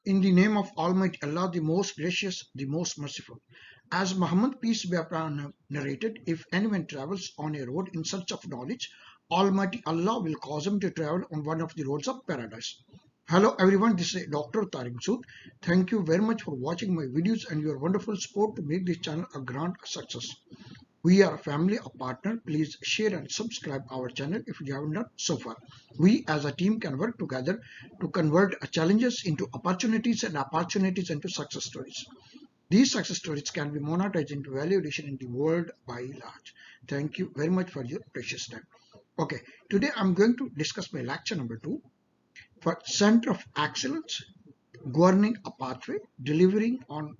In the name of Almighty Allah, the most gracious, the most merciful. As Muhammad, peace be upon him, narrated, if anyone travels on a road in search of knowledge, Almighty Allah will cause him to travel on one of the roads of paradise. Hello everyone, this is Dr. Tariq Masood. Thank you very much for watching my videos and your wonderful support to make this channel a grand success. We are a family, a partner. Please share and subscribe our channel if you haven't done so far. We as a team can work together to convert challenges into opportunities and opportunities into success stories. These success stories can be monetized into value addition in the world by large. Thank you very much for your precious time. Okay, today I'm going to discuss my lecture number 2 for Center of Excellence, Governing a Pathway, Delivering on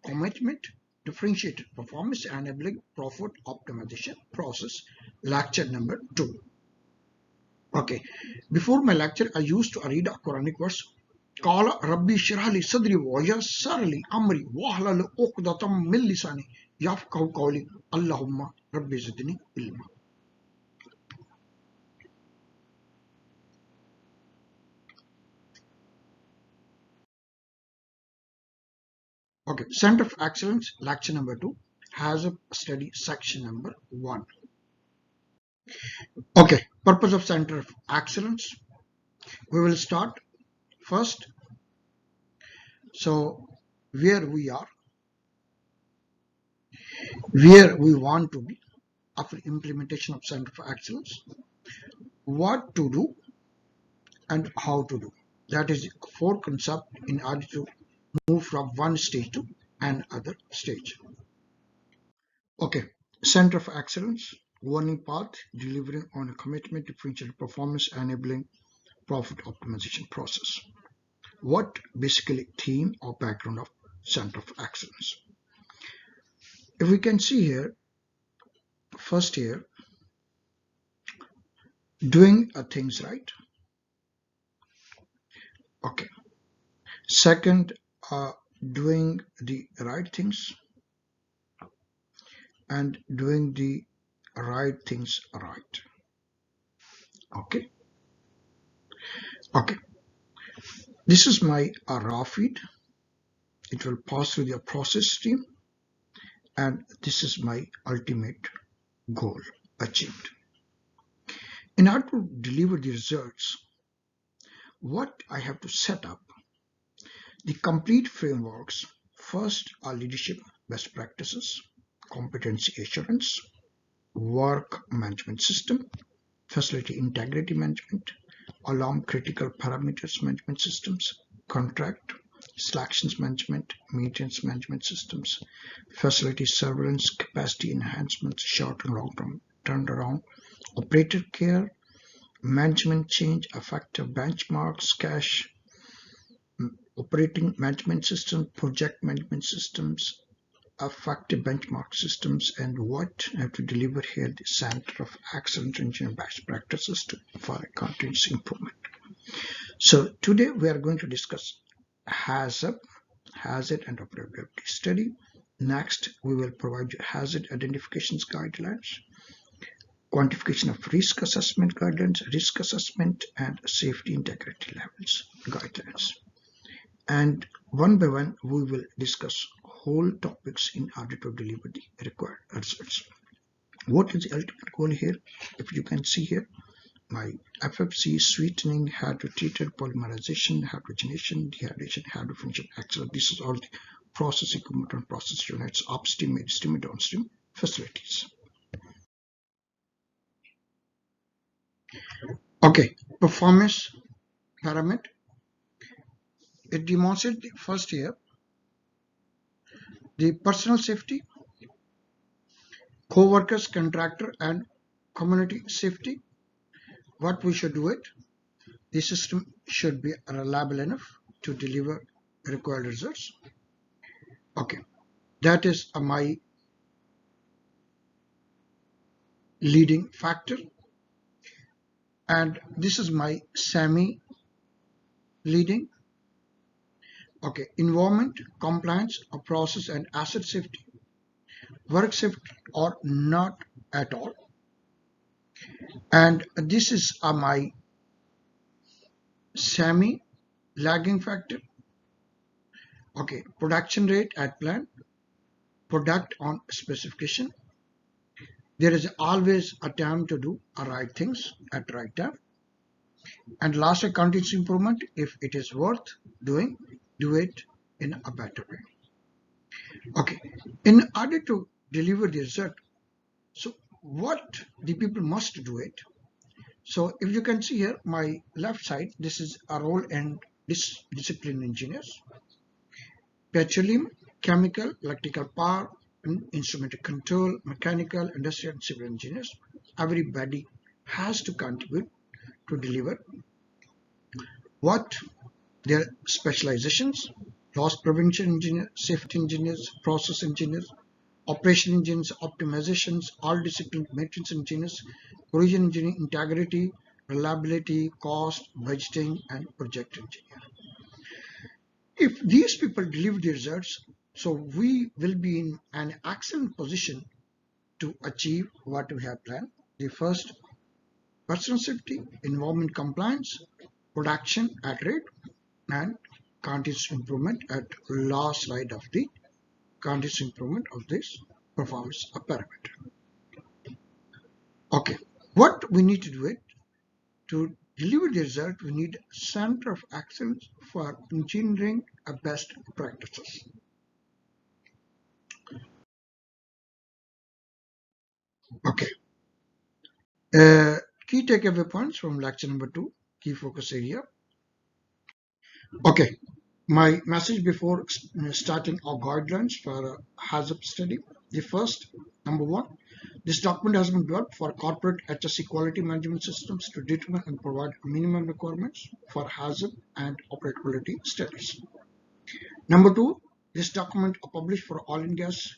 Commitment, Differentiated Performance, Enabling Profit Optimization Process, lecture number 2. Okay, before my lecture, I used to read a Quranic verse. Qala Rabbi Shrah li Sadri wa Yassir li Amri wahlul 'uqdatam min lisani yafqahu qawli Allahumma Rabbi zidni ilma. Okay, Center of Excellence, lecture number 2, HAZOP study section number 1. Okay, purpose of Center of Excellence. We will start first. So, where we are, where we want to be after implementation of Center of Excellence, what to do and how to do. That is 4 concepts in order to move from one stage to another stage. Okay, Center of Excellence, governing path, delivering on a commitment, differentiated performance, enabling profit optimization process. What basically theme or background of Center of Excellence? If we can see here, first here, doing things right. Okay. Second, doing the right things and doing the right things right. Okay. Okay. This is my raw feed. It will pass through the process stream, and this is my ultimate goal achieved. In order to deliver the results, what I have to set up, the complete frameworks. First are leadership best practices, competency assurance, work management system, facility integrity management, alarm critical parameters management systems, contract, selections management, maintenance management systems, facility surveillance, capacity enhancements, short and long-term turnaround, operator care, management change, effective benchmarks, cash, operating management system, project management systems, effective benchmark systems, and what I have to deliver here, the Center of Excellence Engineering Best Practices for continuous improvement. So today we are going to discuss HAZOP, Hazard and Operability Study. Next, we will provide you hazard identifications guidelines, quantification of risk assessment guidelines, risk assessment and safety integrity levels guidelines. And one by one, we will discuss whole topics in order to deliver the required results. What is the ultimate goal here? If you can see here, my FFC, sweetening, hydrotreated, polymerization, hydrogenation, dehydration, hydrofinishing, excellent. This is all the process equipment and process units, upstream, midstream, and downstream facilities. Okay, performance parameter. It demonstrates the first here, the personal safety, co-workers, contractor, and community safety. What we should do it, the system should be reliable enough to deliver required results. Okay, that is my leading factor, and this is my semi leading. Okay, environment, compliance of process and asset safety, work safety or not at all, and this is my semi lagging factor, Okay, production rate at plant, product on specification. There is always a time to do a right things at right time. And last, a continuous improvement. If it is worth doing, do it in a better way. Okay, in order to deliver the result, so what the people must do it. So if you can see here, my left side, this is a role and discipline engineers, petroleum, chemical, electrical power, and instrument control, mechanical, industrial, and civil engineers. Everybody has to contribute to deliver what their specializations: loss prevention engineer, safety engineers, process engineers, operation engineers, optimizations, all discipline maintenance engineers, corrosion engineering, integrity, reliability, cost, budgeting, and project engineer. If these people deliver the results, so we will be in an excellent position to achieve what we have planned. The first, personal safety, environment compliance, production at rate, and continuous improvement at last slide of the continuous improvement of this performance parameter. Okay, what we need to do it to deliver the result, we need center of excellence for engineering best practices. Okay, key takeaway points from lecture number 2, key focus area. Okay, my message before starting our guidelines for HAZOP study. The first, number 1, this document has been developed for corporate HSE quality management systems to determine and provide minimum requirements for HAZOP and operability studies. Number 2, this document is published for oil and gas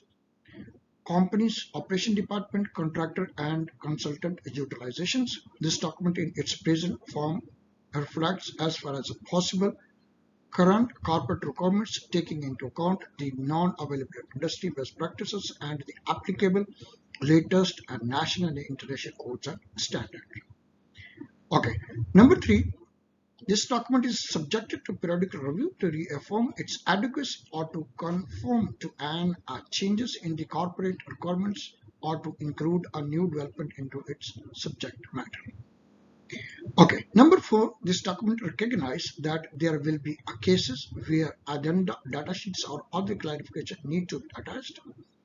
companies, operation department, contractor, and consultant utilizations. This document in its present form reflects as far as possible current corporate requirements, taking into account the non-available industry best practices and the applicable latest and national and international codes and standards. Okay, number 3, this document is subjected to periodic review to reaffirm its adequacy or to conform to an changes in the corporate requirements or to include a new development into its subject matter. Okay, number 4, this document recognizes that there will be cases where addenda, data sheets or other clarification need to be attached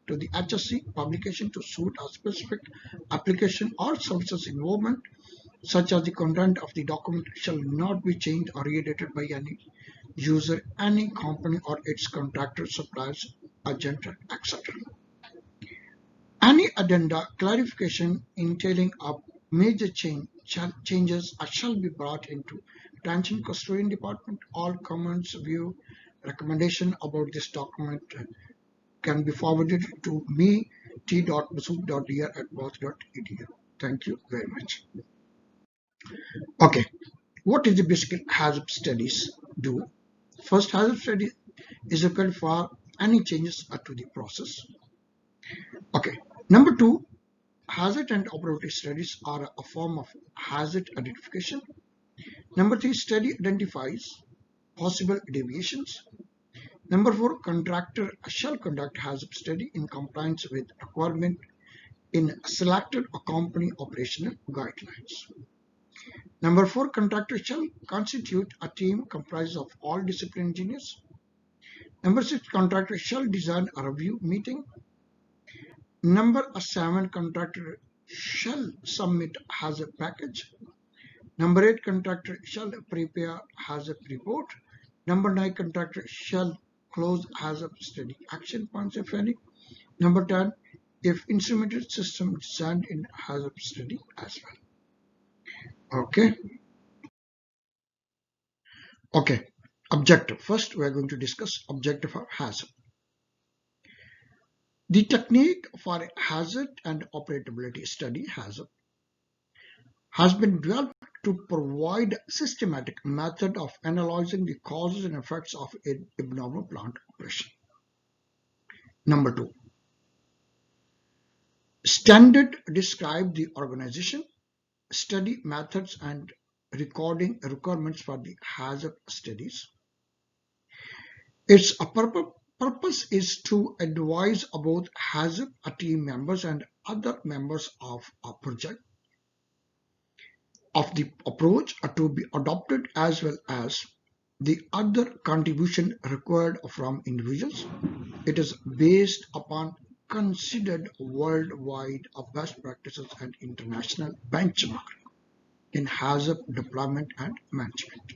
to the HSC publication to suit a specific application or services involvement, such as the content of the document shall not be changed or reedited by any user, any company or its contractor, suppliers, agent, etc. Any addenda, clarification entailing a major changes shall be brought into attention custodian department. All comments, view, recommendation about this document can be forwarded to me, t.masood.dr@bath.edu. Thank you very much. Okay, what is the basic HAZOP studies do? First, HAZOP study is required for any changes to the process. Okay, number 2, hazard and operability studies are a form of hazard identification. Number 3, study identifies possible deviations. Number 4, contractor shall conduct HAZOP study in compliance with requirement in selected company operational guidelines. Number 4, contractor shall constitute a team comprised of all discipline engineers. Number 6, contractor shall design a review meeting. Number 7, contractor shall submit HAZOP package. Number 8, contractor shall prepare HAZOP report. Number 9, contractor shall close HAZOP study action points if any. Number 10, if instrumented system designed in HAZOP study as well. Okay. Okay. Objective. First, we are going to discuss objective of HAZOP. The technique for hazard and operability study HAZOP has been developed to provide systematic method of analyzing the causes and effects of an abnormal plant operation. Number 2, standard describe the organization, study methods and recording requirements for the HAZOP studies. Its purpose is to advise about HAZOP team members and other members of a project of the approach to be adopted as well as the other contribution required from individuals. It is based upon considered worldwide best practices and international benchmark in HAZOP deployment and management.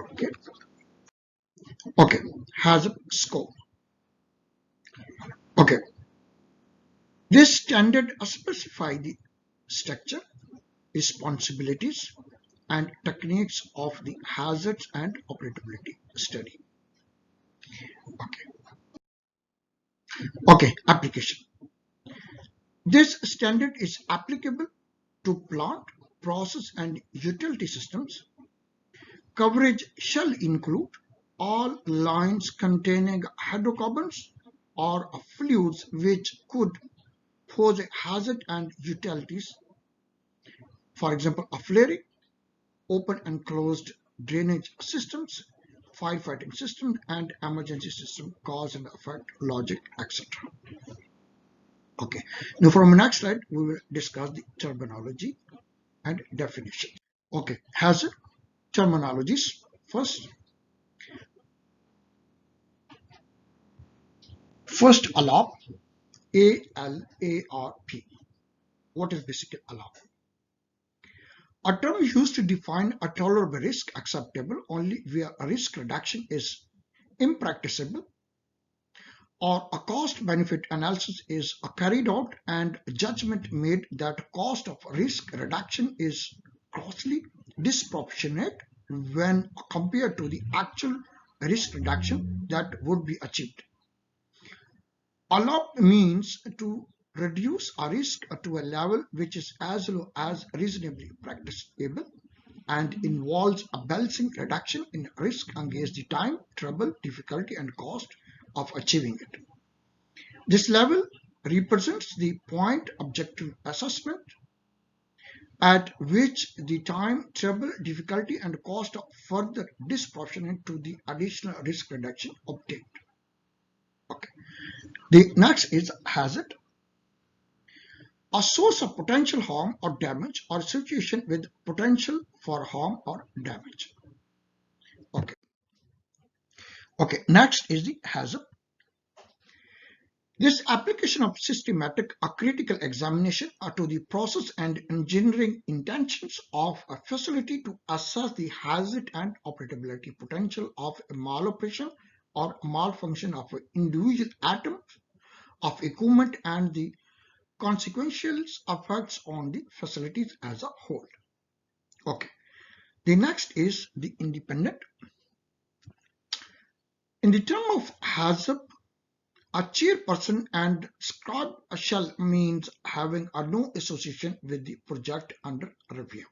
Okay, okay, HAZOP scope. Okay, this standard specify the structure, responsibilities, and techniques of the hazards and operability study. Okay, okay, application. This standard is applicable to plant, process, and utility systems. Coverage shall include all lines containing hydrocarbons or fluids which could pose a hazard and utilities, for example, a flaring, open and closed drainage systems, firefighting system, and emergency system, cause and effect, logic, etc. Okay. Now from the next slide, we will discuss the terminology and definition. Okay. Hazard terminologies. First, ALARP. ALARP. What is basically ALARP? A term used to define a tolerable risk acceptable only where a risk reduction is impracticable or a cost-benefit analysis is carried out and judgment made that cost of risk reduction is grossly disproportionate when compared to the actual risk reduction that would be achieved. ALARP means to reduce a risk to a level which is as low as reasonably practicable and involves a balancing reduction in risk against the time, trouble, difficulty, and cost of achieving it. This level represents the point objective assessment at which the time, trouble, difficulty, and cost are further disproportionate to the additional risk reduction obtained. Okay. The next is hazard. A source of potential harm or damage or situation with potential for harm or damage. Okay. Okay. Next is the hazard. This application of systematic or critical examination to the process and engineering intentions of a facility to assess the hazard and operability potential of a maloperation or malfunction of individual atoms of equipment and the consequential effects on the facilities as a whole. Okay. The next is the independent. In the term of HAZOP, a chairperson and scribe shall means having no association with the project under review.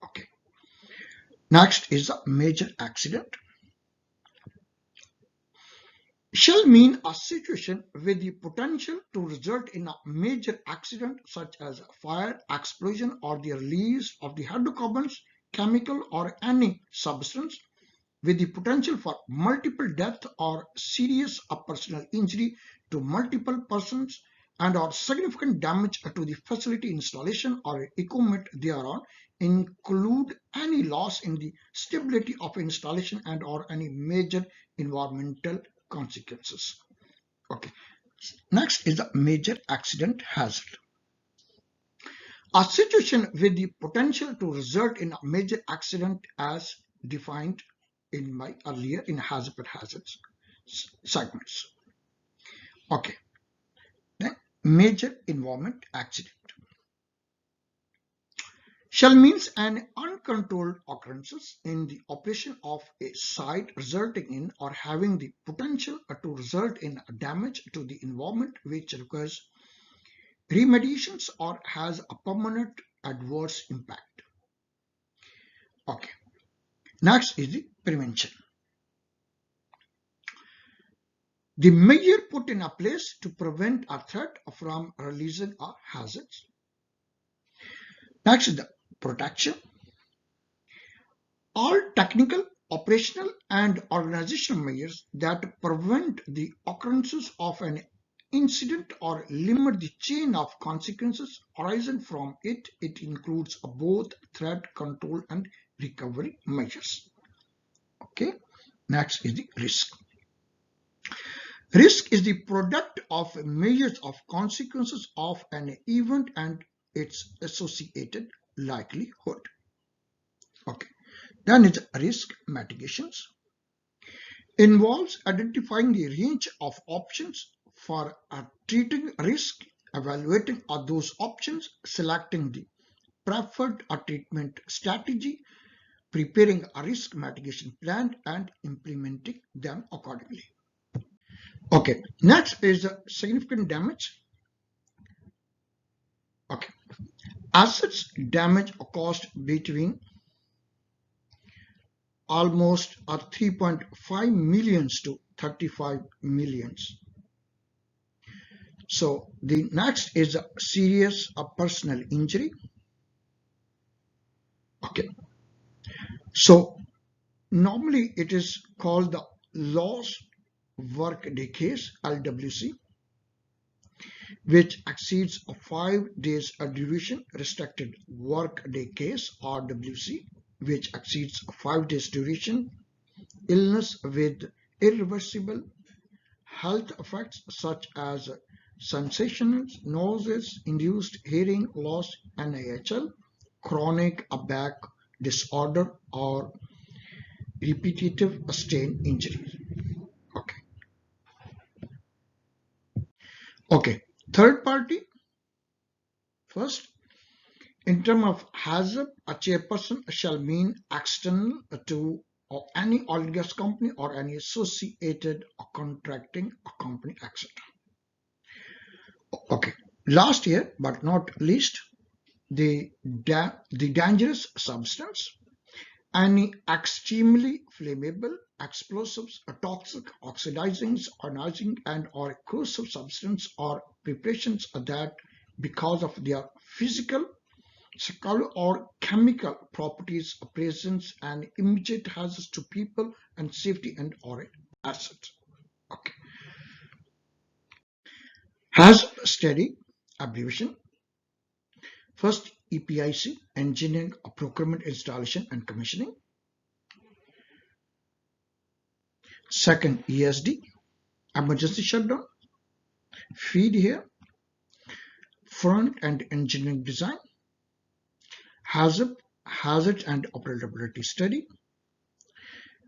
Okay. Next is a major accident. Shall mean a situation with the potential to result in a major accident such as a fire, explosion, or the release of the hydrocarbons, chemical, or any substance with the potential for multiple death or serious or personal injury to multiple persons and or significant damage to the facility installation or equipment thereon, include any loss in the stability of installation and or any major environmental consequences. Okay. Next is the major accident hazard. A situation with the potential to result in a major accident as defined in my earlier in HAZOP and hazards segments. Okay. Then major environment accident shall means an uncontrolled occurrences in the operation of a site resulting in or having the potential to result in damage to the environment which requires remediations or has a permanent adverse impact. Okay. Next is the prevention. The measure put in a place to prevent a threat from releasing a hazards. Next is the protection. All technical Operational and organizational measures that prevent the occurrences of an incident or limit the chain of consequences arising from it. It includes both threat control and recovery measures. Okay. Next is the risk. Risk is the product of measures of consequences of an event and its associated likelihood. Okay. Then is risk mitigations. Involves identifying the range of options for treating risk, evaluating those options, selecting the preferred treatment strategy, preparing a risk mitigation plan, and implementing them accordingly. Okay, next is significant damage. Okay, assets damage cost between almost 3.5 millions to 35 millions. So the next is a serious personal injury. Okay, so normally it is called the lost workday case, LWC, which exceeds a 5 days duration. Restricted workday case, RWC, which exceeds 5 days duration. Illness with irreversible health effects such as sensational nauseous, induced hearing loss, NIHL, chronic back disorder, or repetitive strain injuries. Okay. Okay. Third party. First, in terms of HAZOP, a chairperson shall mean external to or any oil and gas company or any associated or contracting company, etc. Okay. Last year, but not least, the dangerous substance, any extremely flammable, explosives, toxic, oxidizing, ionizing, and or corrosive substance or preparations that, because of their physical, psychological, or chemical properties, presence and immediate hazards to people and safety and or assets. Okay. HAZOP study abbreviation. First, EPIC, engineering, procurement, installation, and commissioning. Second, ESD, emergency shutdown. Feed here, front and engineering design. HAZOP, hazard and operability study.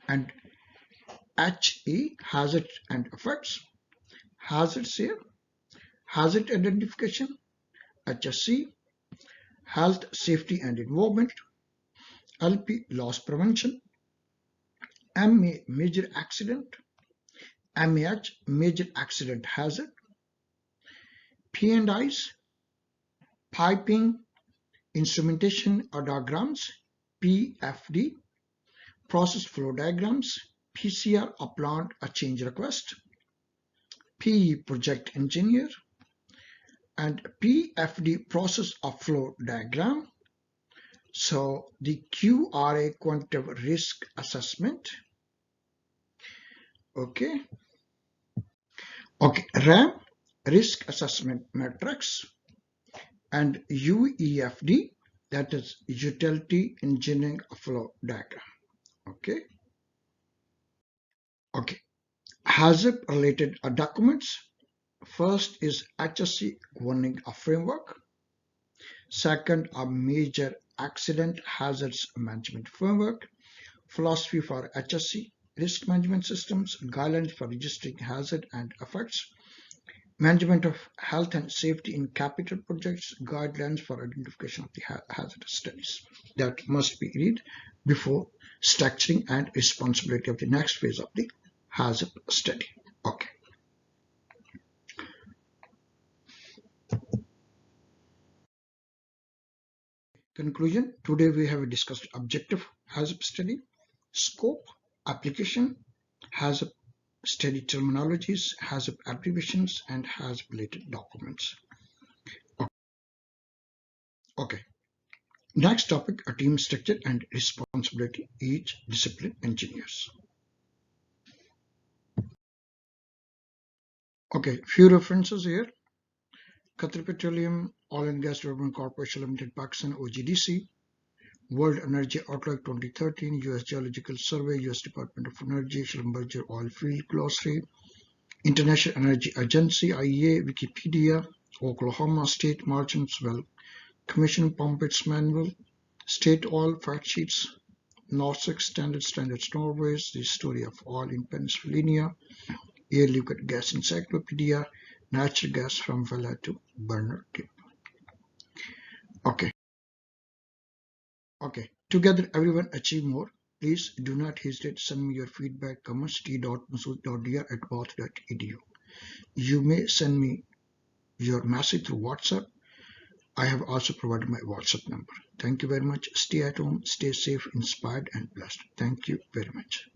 And HE, hazard and effects. Hazards here, hazard identification. HSC, health, safety and environment. LP, loss prevention. MA, major accident. MAH, major accident hazard. P&Is, piping, instrumentation or diagrams. PFD, process flow diagrams. PCR, a plant a change request. PE, project engineer. And PFD, process of flow diagram. So the QRA, quantitative risk assessment. Okay. Okay, RAM, risk assessment matrix. And UEFD, that is utility engineering flow diagram. Okay. Okay. HAZOP related documents. First is HSC warning framework. Second, a major accident hazards management framework. Philosophy for HSC, risk management systems, guidelines for registering hazard and effects. Management of health and safety in capital projects, guidelines for identification of the hazardous studies. That must be read before structuring and responsibility of the next phase of the HAZOP study. Okay. Conclusion. Today we have discussed objective HAZOP study, scope, application, HAZOP study terminologies, HAZOP abbreviations, and HAZOP related documents. Okay. Next topic, a team structure and responsibility, each discipline engineers. Okay, few references here. Qatar Petroleum Oil and Gas Development Corporation Limited, Pakistan, OGDC. World Energy Outlook 2013, US Geological Survey, US Department of Energy, Schlumberger Oil Field Glossary, International Energy Agency, IEA, Wikipedia, Oklahoma State Merchants Well Commission Pumpets Manual, State Oil Fact Sheets, Nordic Standards Norways, The Story of Oil in Pennsylvania, Air Liquid Gas Encyclopedia, Natural Gas from Well to Burner Tip. Okay. Okay, together everyone achieve more. Please do not hesitate to send me your feedback, comments, t.masood.dr@bath.edu. You may send me your message through WhatsApp. I have also provided my WhatsApp number. Thank you very much. Stay at home, stay safe, inspired, and blessed. Thank you very much.